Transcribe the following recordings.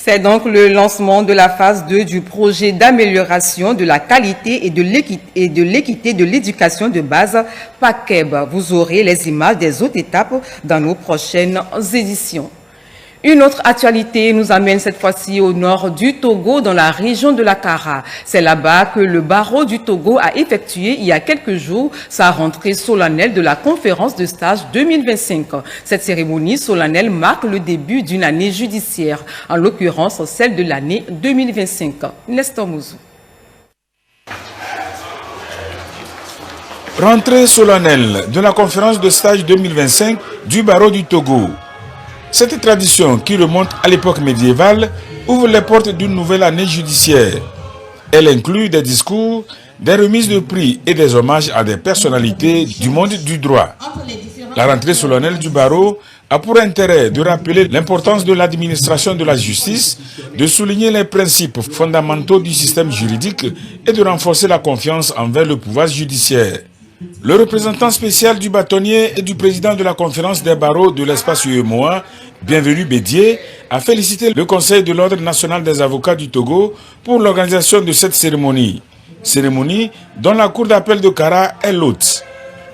C'est donc le lancement de la phase 2 du projet d'amélioration de la qualité et de l'équité de l'éducation de base PACEB. Vous aurez les images des autres étapes dans nos prochaines éditions. Une autre actualité nous amène cette fois-ci au nord du Togo, dans la région de la Kara. C'est là-bas que le barreau du Togo a effectué il y a quelques jours sa rentrée solennelle de la conférence de stage 2025. Cette cérémonie solennelle marque le début d'une année judiciaire, en l'occurrence celle de l'année 2025. Nestor Mouzou. Rentrée solennelle de la conférence de stage 2025 du barreau du Togo. Cette tradition, qui remonte à l'époque médiévale, ouvre les portes d'une nouvelle année judiciaire. Elle inclut des discours, des remises de prix et des hommages à des personnalités du monde du droit. La rentrée solennelle du barreau a pour intérêt de rappeler l'importance de l'administration de la justice, de souligner les principes fondamentaux du système juridique et de renforcer la confiance envers le pouvoir judiciaire. Le représentant spécial du bâtonnier et du président de la conférence des barreaux de l'espace UEMOA, Bienvenu Bédier, a félicité le Conseil de l'Ordre national des avocats du Togo pour l'organisation de cette cérémonie. Cérémonie dont la Cour d'appel de Kara est l'hôte.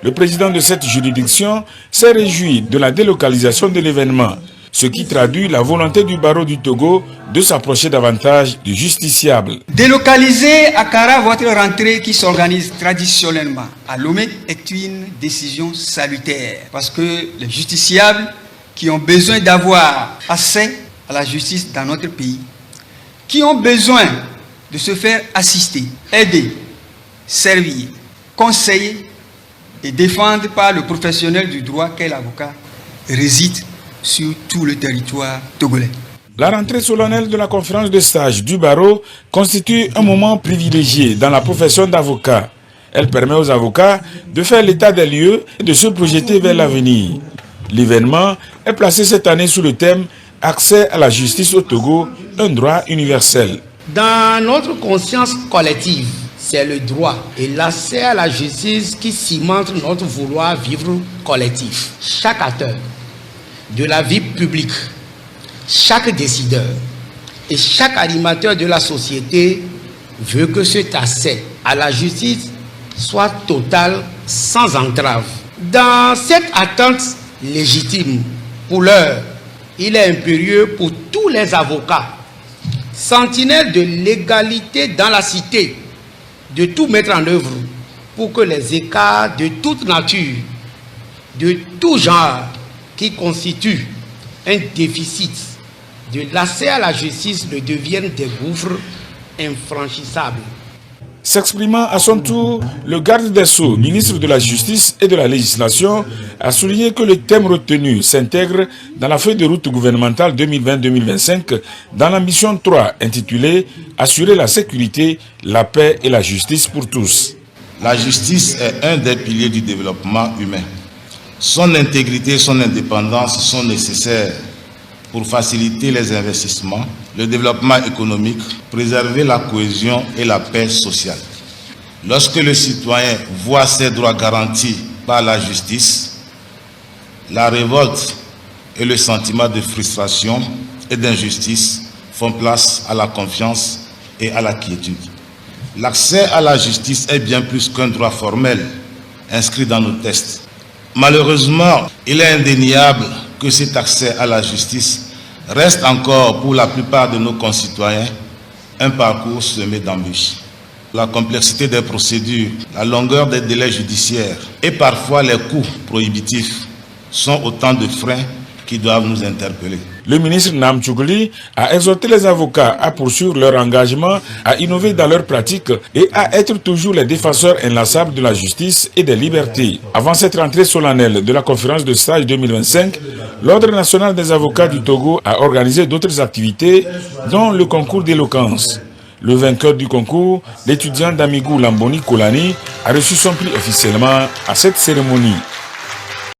Le président de cette juridiction s'est réjoui de la délocalisation de l'événement, ce qui traduit la volonté du barreau du Togo de s'approcher davantage du justiciable. Délocaliser à Kara votre rentrée qui s'organise traditionnellement à Lomé est une décision salutaire parce que les justiciables qui ont besoin d'avoir accès à la justice dans notre pays, qui ont besoin de se faire assister, aider, servir, conseiller et défendre par le professionnel du droit qu'est l'avocat, résident sur tout le territoire togolais. La rentrée solennelle de la conférence de stage du barreau constitue un moment privilégié dans la profession d'avocat. Elle permet aux avocats de faire l'état des lieux et de se projeter vers l'avenir. L'événement est placé cette année sous le thème « Accès à la justice au Togo, un droit universel ». Dans notre conscience collective, c'est le droit et l'accès à la justice qui cimente notre vouloir vivre collectif. Chaque acteur de la vie publique, chaque décideur et chaque animateur de la société veut que cet accès à la justice soit total, sans entrave. Dans cette attente légitime, pour l'heure, il est impérieux pour tous les avocats, sentinelles de l'égalité dans la cité, de tout mettre en œuvre pour que les écarts de toute nature, de tout genre, qui constituent un déficit de l'accès à la justice ne deviennent des gouffres infranchissables. S'exprimant à son tour, le garde des Sceaux, ministre de la Justice et de la Législation, a souligné que le thème retenu s'intègre dans la feuille de route gouvernementale 2020-2025 dans la mission 3 intitulée « Assurer la sécurité, la paix et la justice pour tous ». La justice est un des piliers du développement humain. Son intégrité et son indépendance sont nécessaires pour faciliter les investissements, le développement économique, préserver la cohésion et la paix sociale. Lorsque le citoyen voit ses droits garantis par la justice, la révolte et le sentiment de frustration et d'injustice font place à la confiance et à la quiétude. L'accès à la justice est bien plus qu'un droit formel inscrit dans nos textes. Malheureusement, il est indéniable que cet accès à la justice reste encore pour la plupart de nos concitoyens un parcours semé d'embûches. La complexité des procédures, la longueur des délais judiciaires et parfois les coûts prohibitifs sont autant de freins qui doivent nous interpeller. Le ministre Nam Tchougli a exhorté les avocats à poursuivre leur engagement, à innover dans leurs pratiques et à être toujours les défenseurs inlassables de la justice et des libertés. Avant cette rentrée solennelle de la conférence de stage 2025, l'Ordre national des avocats du Togo a organisé d'autres activités, dont le concours d'éloquence. Le vainqueur du concours, l'étudiant d'Amigou Lamboni Kolani, a reçu son prix officiellement à cette cérémonie.